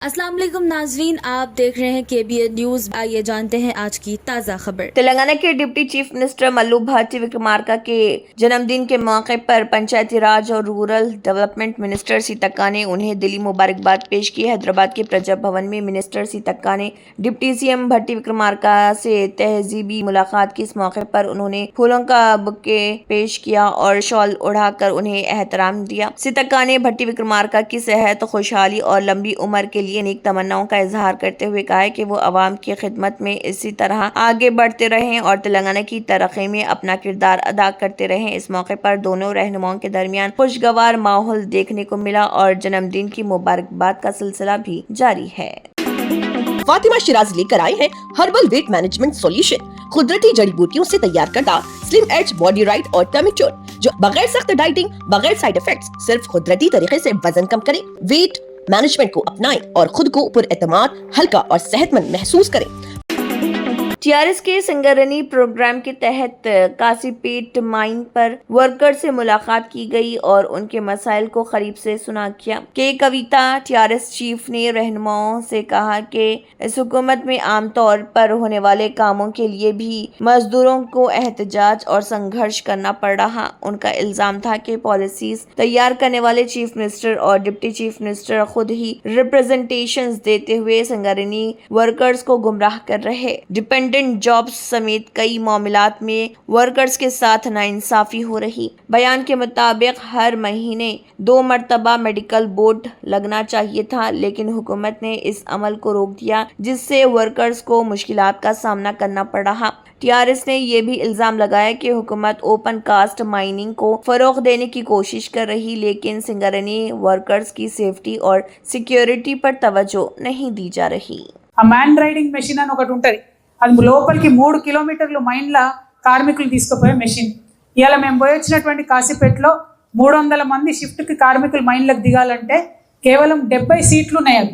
अस्सलाम वालेकुम नाजरीन, आप देख रहे हैं KBN न्यूज। आइए जानते हैं आज की ताज़ा खबर। तेलंगाना के डिप्टी चीफ मिनिस्टर मल्लू भट्टी विक्रमार्का के जन्मदिन के मौके पर पंचायती राज और रूरल डेवलपमेंट मिनिस्टर सीतक्का ने उन्हें दिली मुबारकबाद पेश की। हैदराबाद के प्रजा भवन में मिनिस्टर सीतक्का ने डिप्टी सीएम भट्टी विक्रमार्का से तहजीबी मुलाकात की। इस मौके पर उन्होंने फूलों का बुके पेश किया और शॉल उड़ाकर उन्हें एहतराम दिया। सीतक्का ने भट्टी विक्रमार्का की सेहत, खुशहाली और लंबी उम्र के लिए नेक तमन्नाओं का इजहार करते हुए कहा है कि वो अवाम की खिदमत में इसी तरह आगे बढ़ते रहें और तेलंगाना की तरक्की में अपना किरदार अदा करते रहें। इस मौके पर दोनों रहनुमाओं के दरमियान खुशगवार माहौल देखने को मिला और जन्मदिन की मुबारकबाद का सिलसिला भी जारी है। फातिमा शिराज लेकर आए हैं हर्बल वेट मैनेजमेंट सॉल्यूशन, कुदरती जड़ी बूटियों से तैयार करता स्लिम एज बॉडी राइट और टर्मिक टोन, जो बगैर सख्त डाइटिंग, बगैर साइड इफेक्ट्स, सिर्फ कुदरती तरीके से वजन कम करे। वेट मैनेजमेंट को अपनाएं और खुद को पुरएतमाद, हल्का और सेहतमंद महसूस करें। टीआरएस के संगरनी प्रोग्राम के तहत कासीपेट माइन पर वर्कर से मुलाकात की गई और उनके मसाइल को करीब से सुना किया। के कविता टीआरएस चीफ ने रहनुमाओं से कहा कि इस हुकूमत में आमतौर पर होने वाले कामों के लिए भी मजदूरों को एहतजाज और संघर्ष करना पड़ रहा। उनका इल्जाम था कि पॉलिसीज तैयार करने वाले चीफ मिनिस्टर और डिप्टी चीफ मिनिस्टर खुद ही रिप्रेजेंटेशंस देते हुए संगरनी वर्कर्स को गुमराह कर रहे। डिपेंडेंट जॉब्स समेत कई मामलात में वर्कर्स के साथ नाइंसाफी हो रही। बयान के मुताबिक हर महीने 2 मरतबा मेडिकल बोर्ड लगना चाहिए था, लेकिन हुकूमत ने इस अमल को रोक दिया, जिससे वर्कर्स को मुश्किलात का सामना करना पड़ रहा। टीआरएस ने यह भी इल्जाम लगाया कि हुकूमत ओपन कास्ट माइनिंग को फरोग देने की कोशिश कर रही, लेकिन सिंगरनी वर्कर्स की सेफ्टी और सिक्योरिटी पर तवज्जो नहीं दी जा रही। మ్యాన్ రైడింగ్ మెషిన్ అని ఒకటి ఉంటుంది. అది లోపలికి 3 కిలోమీటర్లు మైన్ల కార్మికులు తీసుకుపోయే మెషిన్. ఇవాళ మేము పోయి వచ్చినటువంటి కాశీపేటలో 300 మంది షిఫ్ట్కి కార్మికులు మైన్లకు దిగాలంటే కేవలం 70 సీట్లు ఉన్నాయి.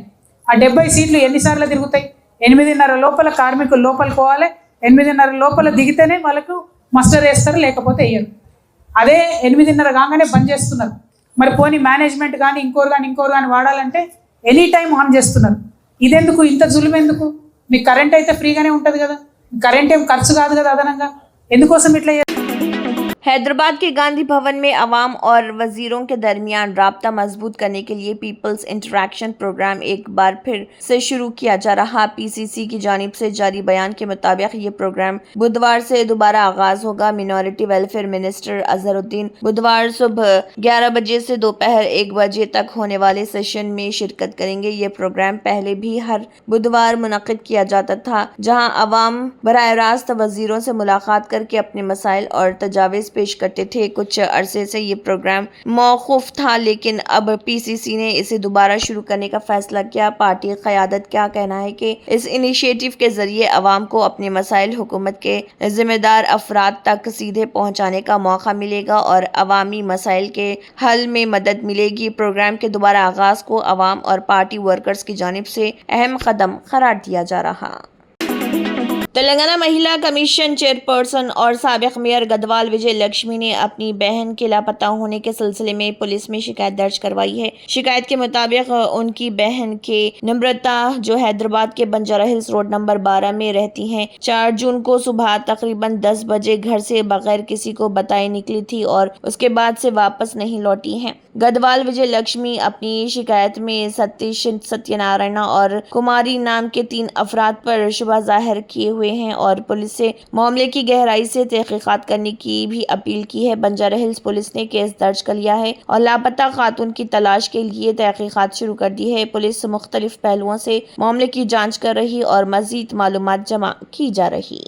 ఆ 70 సీట్లు ఎన్నిసార్లు తిరుగుతాయి? 8:30 లోపల కార్మికులు లోపలికి పోవాలి. 8:30 లోపల దిగితేనే వాళ్ళకు మస్టర్ వేస్తారు, లేకపోతే వేయరు. అదే 8:30 కాగానే బంద్ చేస్తున్నారు. మరి పోనీ మేనేజ్మెంట్ కానీ ఇంకోరు కానీ వాడాలంటే ఎనీ టైం ఆన్ చేస్తున్నారు. ఇదెందుకు? ఇంత జులుము ఎందుకు? మీకు కరెంట్ అయితే ఫ్రీగానే ఉంటుంది కదా, కరెంట్ ఏం ఖర్చు కాదు కదా అదనంగా, ఎందుకోసం ఇట్లా? हैदराबाद के गांधी भवन में अवाम और वजीरों के दरमियान राब्ता मजबूत करने के लिए पीपल्स इंटरैक्शन प्रोग्राम एक बार फिर से शुरू किया जा रहा। पीसीसी की जानिब से जारी बयान के मुताबिक ये प्रोग्राम बुधवार से दोबारा आगाज होगा। मिनॉरिटी वेलफेयर मिनिस्टर अजहरुद्दीन बुधवार सुबह 11 बजे से दोपहर 1 बजे तक होने वाले सेशन में शिरकत करेंगे। ये प्रोग्राम पहले भी हर बुधवार मुनक्किद किया जाता था, जहाँ अवाम बराह रास्त वजीरों से मुलाकात करके अपने मसाइल और तजावीज़ पेश करते थे। कुछ अरसे से ये प्रोग्राम मौकूफ था, लेकिन अब पीसीसी ने इसे दोबारा शुरू करने का फैसला किया। पार्टी क़यादत का कहना है कि इस इनिशिएटिव के जरिए अवाम को अपने मसाइल हुकूमत के जिम्मेदार अफराद तक सीधे पहुंचाने का मौका मिलेगा और अवामी मसाइल के हल में मदद मिलेगी। प्रोग्राम के दोबारा आगाज को अवाम और पार्टी वर्कर्स की जानिब से अहम कदम करार दिया जा रहा। तेलंगाना महिला कमीशन चेयरपर्सन और साबिक मेयर गदवाल विजय लक्ष्मी ने अपनी बहन के लापता होने के सिलसिले में पुलिस में शिकायत दर्ज करवाई है। शिकायत के मुताबिक उनकी बहन के नम्रता, जो हैदराबाद के बंजारा हिल्स रोड नंबर 12 में रहती हैं, 4 जून को सुबह तकरीबन 10 बजे घर से बगैर किसी को बताए निकली थी और उसके बाद से वापस नहीं लौटी हैं। गदवाल विजय लक्ष्मी अपनी शिकायत में सतीश सत्यनारायण और कुमारी नाम के 3 अफराद पर शुबह जाहिर किए हुए हैं और पुलिस से मामले की गहराई से तहकीकात करने की भी अपील की है। बंजारा हिल्स पुलिस ने केस दर्ज कर लिया है और लापता खातून की तलाश के लिए तहकीकात शुरू कर दी है। पुलिस मुख्तलिफ पहलुओं से मामले की जांच कर रही और मजीद मालूमात जमा की जा रही।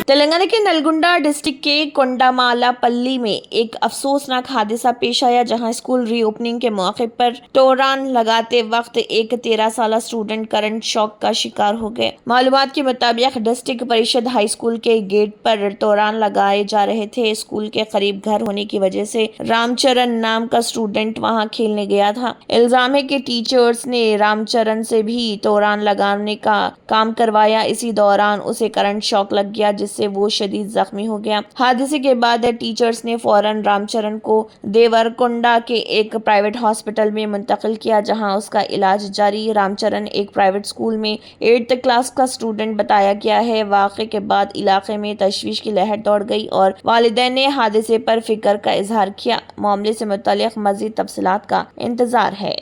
तेलंगाना के नलगुंडा डिस्ट्रिक्ट के कोंडामालापल्ली में एक अफसोसनाक हादसा पेश आया, जहां स्कूल रीओपनिंग के मौके पर तोरान लगाते वक्त एक 13 साल स्टूडेंट करंट शॉक का शिकार हो गए। मालूमात के मुताबिक डिस्ट्रिक्ट परिषद हाई स्कूल के गेट पर तोरान लगाए जा रहे थे। स्कूल के करीब घर होने की वजह से रामचरण नाम का स्टूडेंट वहां खेलने गया था। इल्जाम है कि टीचर्स ने रामचरण से भी तोरान लगाने का काम करवाया। इसी दौरान उसे करंट शॉक लग गया, जिससे से वो शदीद जख्मी हो गया। हादसे के बाद टीचर्स ने फौरन रामचरण को देवरकुंडा के एक प्राइवेट हॉस्पिटल में मुंतकिल किया, जहां उसका इलाज जारी। रामचरण एक प्राइवेट स्कूल में 8th क्लास का स्टूडेंट बताया गया है। वाक़े के बाद इलाके में तशवीश की लहर दौड़ गई और वालिदैन ने हादसे पर फिक्र का इजहार किया। मामले से मुताल्लिक़ मज़ीद तफसीलात का इंतज़ार है।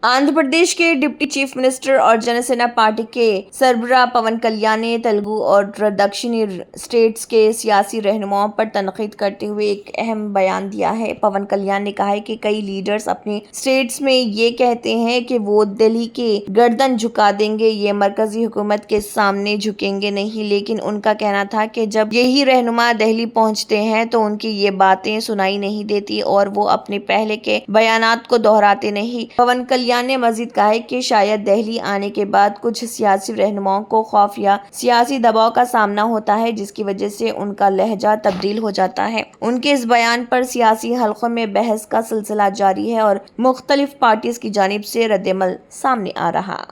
आंध्र प्रदेश के डिप्टी चीफ मिनिस्टर और जनसेना पार्टी के सरबराह पवन कल्याण ने तेलुगु और दक्षिणी स्टेट्स के सियासी रहनुमाओं पर तनकीद करते हुए एक अहम बयान दिया है। पवन कल्याण ने कहा है कि कई लीडर्स अपने स्टेट्स में ये कहते हैं कि वो दिल्ली के गर्दन झुका देंगे, ये मरकजी हुकूमत के सामने झुकेंगे नहीं, लेकिन उनका कहना था कि जब यही रहनुमा दिल्ली पहुंचते हैं तो उनकी ये बातें सुनाई नहीं देती और वो अपने पहले के बयानात को दोहराते नहीं। पवन कल्याण ने मजीद कहा है कि शायद दिल्ली आने के बाद कुछ सियासी रहनुमाओं को खौफ या सियासी दबाव का सामना होता है, जिसकी वजह से उनका लहजा तब्दील हो जाता है। उनके इस बयान पर सियासी हलकों में बहस का सिलसिला जारी है और मुख्तलिफ पार्टीज की जानिब से रद्दमल सामने आ रहा।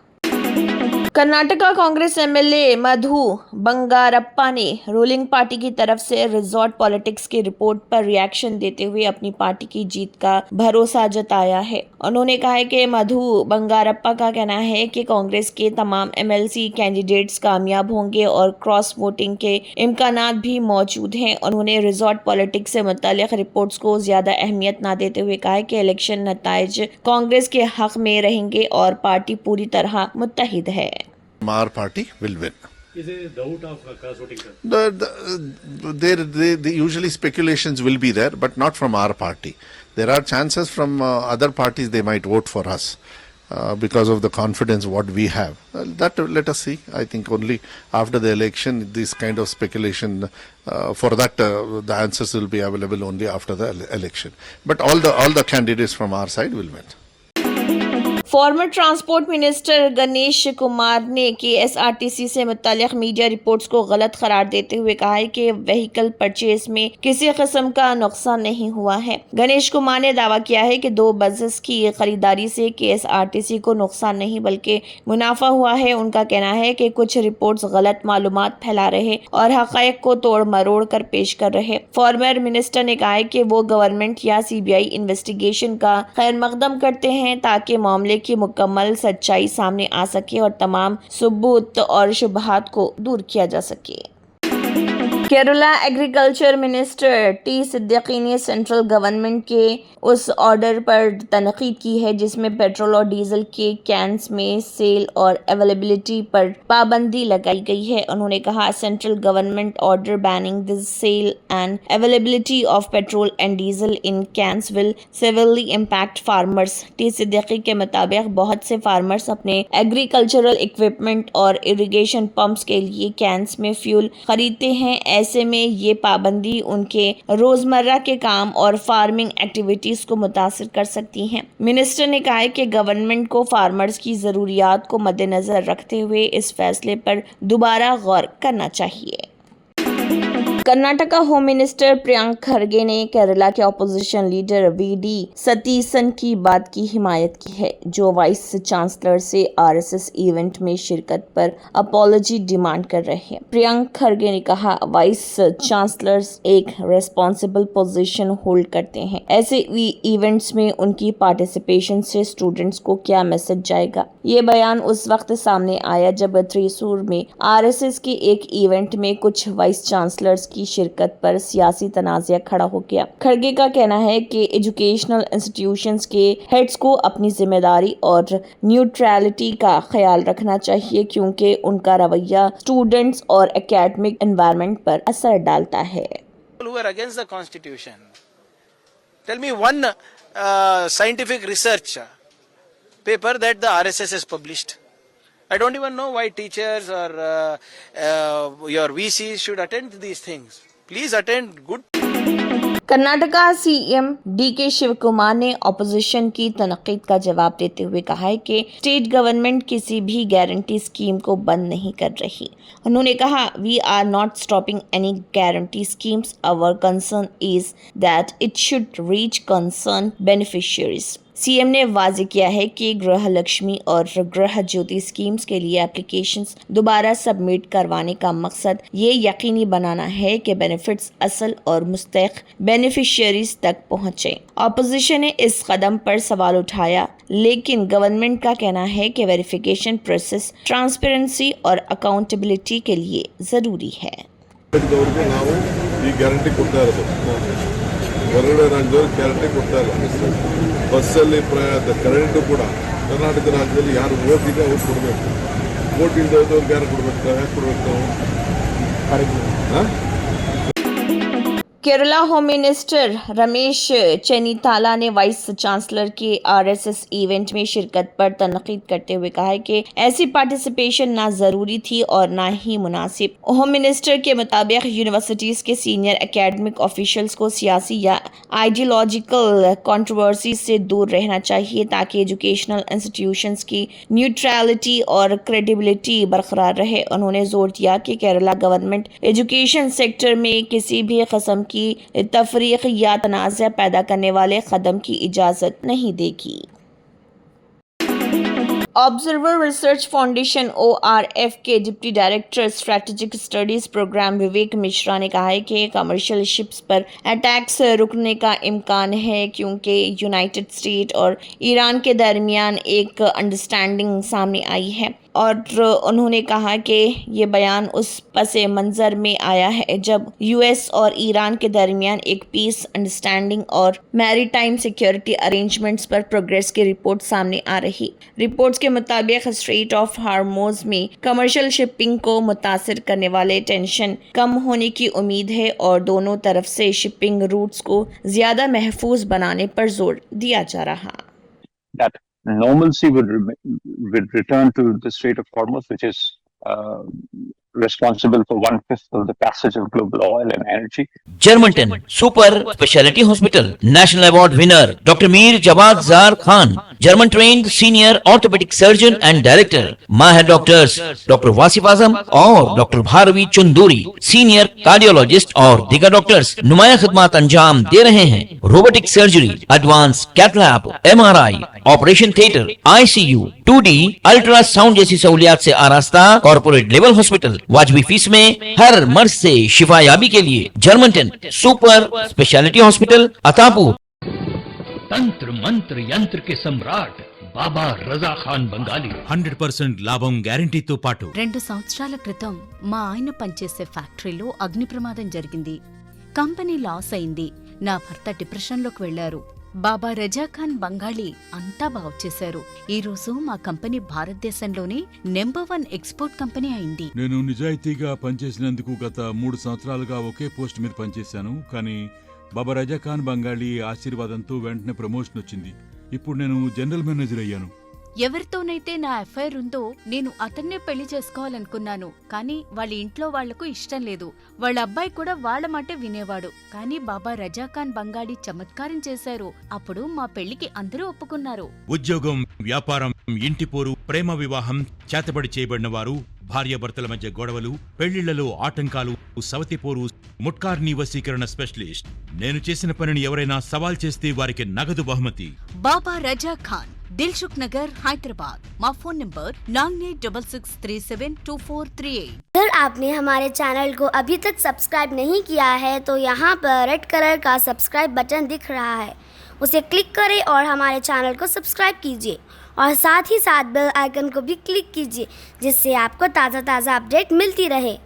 कर्नाटका कांग्रेस एमएलए मधु बंगारप्पा ने रूलिंग पार्टी की तरफ से रिजॉर्ट पॉलिटिक्स की रिपोर्ट पर रिएक्शन देते हुए अपनी पार्टी की जीत का भरोसा जताया है। उन्होंने कहा है कि मधु बंगारप्पा का कहना है कि कांग्रेस के तमाम एमएलसी कैंडिडेट्स कामयाब होंगे और क्रॉस वोटिंग के इम्कानात भी मौजूद हैं। उन्होंने रिजॉर्ट पॉलिटिक्स से मुताल्लिक रिपोर्ट्स को ज्यादा अहमियत न देते हुए कहा है कि इलेक्शन नताइज कांग्रेस के हक में रहेंगे और पार्टी पूरी तरह मुत्तहिद है। Our party will win. Is there a doubt of cross voting, sir? There usually speculations will be there, but not from our party. There are chances from other parties they might vote for us because of the confidence what we have. That let us see. I think only after the election this kind of speculation for that the answers will be available only after the election. But all the candidates from our side will win. Farmer transport minister Ganesh Kumar ने KSRTC से मुताल्लिक media reports को गलत करार देते हुए कहा है कि व्हीकल परचेज में किसी किस्म का नुकसान नहीं हुआ है। गणेश कुमार ने दावा किया है कि 2 बसेस की खरीदारी से केएसआरटीसी को नुकसान नहीं बल्कि मुनाफा हुआ है। उनका कहना है कि कुछ रिपोर्ट्स गलत मालूमात फैला रहे और हक़ाइक़ को तोड़ मरोड़ कर पेश कर रहे। फॉर्मर मिनिस्टर ने कहा है कि वो गवर्नमेंट या सीबीआई इन्वेस्टिगेशन का खैर मकदम करते हैं ताकि मामले की मुकम्मल सच्चाई सामने आ सके और तमाम सबूत और शुबहात को दूर किया जा सके। Kerala agriculture minister T Siddiqui ने सेंट्रल गवर्नमेंट के उस ऑर्डर पर तनकीद की है जिसमें पेट्रोल और डीजल के कैंस में सेल और अवेलेबिलिटी पर पाबंदी लगाई गई है। उन्होंने कहा central government order banning the sale and availability of petrol and diesel in cans will severely impact farmers. T Siddiqui के मुताबिक बहुत से फार्मर्स अपने एग्रीकल्चरल इक्विपमेंट और इरिगेशन पंप्स के लिए कैंस में फ्यूल खरीदते हैं। ऐसे में ये पाबंदी उनके रोजमर्रा के काम और फार्मिंग एक्टिविटीज को मुतासिर कर सकती हैं। मिनिस्टर ने कहा है कि गवर्नमेंट को फार्मर्स की ज़रूरियात को मद्देनज़र रखते हुए इस फैसले पर दोबारा गौर करना चाहिए। कर्नाटका होम मिनिस्टर प्रियंक खरगे ने केरला के अपोजिशन लीडर वीडी सतीसन की बात की हिमायत की है, जो वाइस चांसलर से आरएसएस इवेंट में शिरकत पर अपॉलॉजी डिमांड कर रहे हैं। प्रियंक खरगे ने कहा वाइस चांसलर्स एक रेस्पॉन्सिबल पोजीशन होल्ड करते हैं। ऐसे इवेंट्स में उनकी पार्टिसिपेशन से स्टूडेंट्स को क्या मैसेज जाएगा। ये बयान उस वक्त सामने आया जब त्रिसूर में आरएसएस के एक इवेंट में कुछ वाइस चांसलर्स की शिरकत पर सियासी तनाज़ा खड़ा हो गया। खड़गे का कहना है कि एजुकेशनल इंस्टीट्यूशंस के हेड्स को अपनी जिम्मेदारी और न्यूट्रलिटी का ख्याल रखना चाहिए क्योंकि उनका रवैया स्टूडेंट्स और एकेडमिक एनवायरनमेंट पर असर डालता है। Who are against the constitution? Tell me one scientific research paper that the RSS has published. I don't even know why teachers or your VCs should attend these things. Please attend good. Karnataka CM DK Shiva Kumar ने opposition की तनकीद का जवाब देते हुए कहा है कि स्टेट गवर्नमेंट किसी भी गारंटी स्कीम को बंद नहीं कर रही। उन्होंने कहा we are not stopping any guarantee schemes, our concern is that it should reach concern beneficiaries. CM ने वाज़ेह किया है कि गृह लक्ष्मी और गृह ज्योति स्कीम्स के लिए एप्लीकेशंस दोबारा सबमिट करवाने का मकसद ये यकीनी बनाना है कि बेनिफिट्स असल और मुस्तहिक बेनिफिशियरीज तक पहुंचे। ऑपोजिशन ने इस कदम पर सवाल उठाया, लेकिन गवर्नमेंट का कहना है कि वेरिफिकेशन प्रोसेस ट्रांसपेरेंसी और अकाउंटेबिलिटी के लिए ज़रूरी है। ಅವ್ರಿಗೆ ನಾವು ಈ ಗ್ಯಾರಂಟಿ ಕೊಡ್ತಾ ಇರೋದು ಹೊರಗಡೆ ರಾಜ್ಯದವ್ರಿಗೆ ಗ್ಯಾರಂಟಿ ಕೊಡ್ತಾ ಇಲ್ಲ. ಬಸ್ಸಲ್ಲಿ ಕರೆಂಟು ಕೂಡ ಕರ್ನಾಟಕ ರಾಜ್ಯದಲ್ಲಿ ಯಾರು ವೋಟ್ ಇದೆ ಅವ್ರು ಕೊಡಬೇಕು. ವೋಟ್ ಇಲ್ಲದವ್ರಿಗೆ ಯಾರು ಕೊಡಬೇಕು? ಯಾಕೆ ಕೊಡಬೇಕು ನಾವು? केरला होम मिनिस्टर रमेश चेन्नीताला ने वाइस चांसलर के आरएसएस इवेंट में शिरकत पर तनकीद करते हुए कहा है कि ऐसी पार्टिसिपेशन ना जरूरी थी और ना ही मुनासिब। होम मिनिस्टर के मुताबिक यूनिवर्सिटीज के सीनियर एकेडमिक ऑफिशियल्स को सियासी या आइडियोलॉजिकल कंट्रोवर्सी से दूर रहना चाहिए ताकि एजुकेशनल इंस्टीट्यूशंस की न्यूट्रलिटी और क्रेडिबिलिटी बरकरार रहे। उन्होंने जोर दिया कि केरला गवर्नमेंट एजुकेशन सेक्टर में किसी भी किस्म की तफरीक या तनाज़ा पैदा करने वाले कदम की इजाज़त नहीं देगी। ऑब्जर्वर रिसर्च फाउंडेशन ORF के deputy director strategic studies programme Vivek Mishra ने कहा है कि कमर्शियल शिप्स पर अटैक्स रुकने का इम्कान है क्योंकि यूनाइटेड स्टेट और ईरान के दरमियान एक अंडरस्टैंडिंग सामने आई है। और उन्होंने कहा कि ये बयान उस पस मंज़र में आया है जब US और ईरान के दरमियान एक पीस अंडरस्टैंडिंग और मैरीटाइम सिक्योरिटी अरेंजमेंट्स पर प्रोग्रेस की रिपोर्ट सामने आ रही। रिपोर्ट्स के मुताबिक स्ट्रेट ऑफ हार्मोज में कमर्शियल शिपिंग को मुतासिर करने वाले टेंशन कम होने की उम्मीद है और दोनों तरफ से शिपिंग रूट्स को ज़्यादा महफूज बनाने पर जोर दिया जा रहा। Normalcy would return to the Strait of Hormuz, which is responsible for 1/5 of the passage of global oil and energy. Germantown Super Speciality Hospital National Award winner Dr. Mir Jawad Zar Khan, German trained senior orthopedic surgeon and director, Mahir doctors Dr. Wasif Azam और Dr. Bharvi Chunduri, senior cardiologist और दीगर doctors नुमाया खिदमत अंजाम दे रहे हैं। Robotic surgery, advance cath lab, MRI, operation theatre, ICU, 2D ultrasound जैसी सहूलियात से आरास्ता कॉर्पोरेट लेवल हॉस्पिटल। वाजबी फीस में हर मर्ज से शिफायाबी के लिए Germanten super speciality hospital Attapur. तंत्र मंत्र यंत्र के सम्राट బాబా రజా ఖాన్ బంగాలి 100% లాభం గ్యారెంటీతో పాటు 2 సంవత్సరాల క్రితం మా ఆయన పనిచేసే ఫ్యాక్టరీలో అగ్ని ప్రమాదం జరిగింది. కంపెనీ లాస్ అయింది. నా భర్త డిప్రెషన్లోకి వెళ్లారు. బాబా రజా ఖాన్ బంగాళీ అంతా బాగు చేశారు. ఈ రోజు మా కంపెనీ భారతదేశంలోనే నెంబర్ 1 ఎక్స్పోర్ట్ కంపెనీ అయింది. నేను నిజాయితీగా పనిచేసినందుకు గత 3 సంవత్సరాలుగా ఒకే పోస్ట్ మీద పనిచేశాను. కానీ బాబా రజా ఖాన్ బంగాళీ ఆశీర్వాదంతో వెంటనే ప్రమోషన్ వచ్చింది. ఇప్పుడు నేను జనరల్ మేనేజర్ అయ్యాను. ఎవరితోనైతే నా అఫైర్ ఉందో నేను అతన్నే పెళ్లి చేసుకోవాలనుకున్నాను. కానీ వాళ్ళ ఇంట్లో వాళ్లకు ఇష్టం లేదు. వాళ్ళ అబ్బాయి కూడా వాళ్ళ మాటే వినేవాడు. కానీ బాబా రజా ఖాన్ బంగాళీ చమత్కారం చేశారు. అప్పుడు మా పెళ్లికి అందరూ ఒప్పుకున్నారు. ఉద్యోగం, వ్యాపారం, ఇంటి పోరు, ప్రేమ వివాహం, చేతబడి చేయబడిన వారు, భార్యాభర్తల మధ్య గొడవలు, పెళ్లిళ్లలో ఆటంకాలు, సవతిపోరు, ముట్కార్నీ వశీకరణ స్పెషలిస్ట్. నేను చేసిన పనిని ఎవరైనా సవాల్ చేస్తే వారికి నగదు బహుమతి. బాబా రజా ఖాన్, दिलसुख नगर, हैदराबाद। माँ फोन नंबर 9866372438। अगर आपने हमारे चैनल को अभी तक सब्सक्राइब नहीं किया है तो यहाँ पर रेड कलर का सब्सक्राइब बटन दिख रहा है, उसे क्लिक करें और हमारे चैनल को सब्सक्राइब कीजिए और साथ ही साथ बेल आइकन को भी क्लिक कीजिए जिससे आपको ताज़ा अपडेट मिलती रहे।